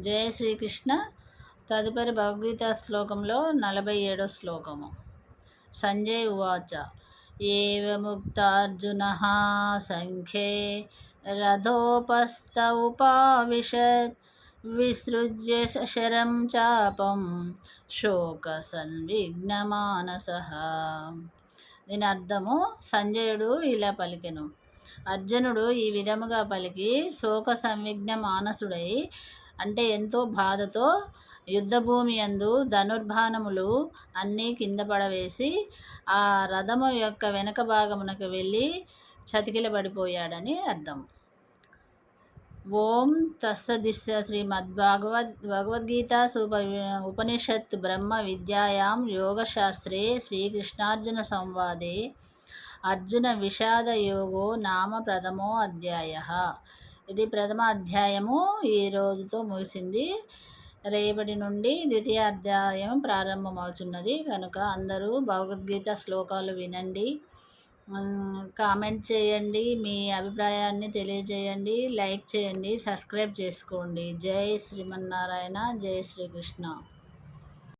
జయ శ్రీకృష్ణ. తదుపరి భగవద్గీత శ్లోకంలో 47వ శ్లోకము. సంజయ్ ఉవాచ ఏవముక్తార్జునః సంఖ్యే రథోపస్థ ఉపావిశత్ విసృజ్య శరం చాపం శోకసన్విఘ్నమానసః. దీని అర్థము, సంజయుడు ఇలా పలికెను. అర్జునుడు ఈ విధముగా పలికి శోక సంవిఘ్న మానసుడై, అంటే ఎంతో బాధతో, యుద్ధభూమి యందు ధనుర్బాణములు అన్నీ కింద పడవేసి ఆ రథము యొక్క వెనక భాగమునకు వెళ్ళి చతికిలబడిపోయాడని అర్థం. ఓం తస్సదిస్య భగవద్గీత ఉపనిషత్ బ్రహ్మ విద్యాయాం యోగశాస్త్రే శ్రీకృష్ణార్జున సంవాదే అర్జున విషాద యోగో నామ ప్రథమో అధ్యాయః. ఇది ప్రథమ అధ్యాయము ఈ రోజుతో ముగిసింది. రేపటి నుండి ద్వితీయ అధ్యాయం ప్రారంభమవుతున్నది. కనుక అందరూ భగవద్గీత శ్లోకాలు వినండి, కామెంట్ చేయండి, మీ అభిప్రాయాన్ని తెలియజేయండి, లైక్ చేయండి, సబ్స్క్రైబ్ చేసుకోండి. జై శ్రీమన్నారాయణ, జై శ్రీకృష్ణ.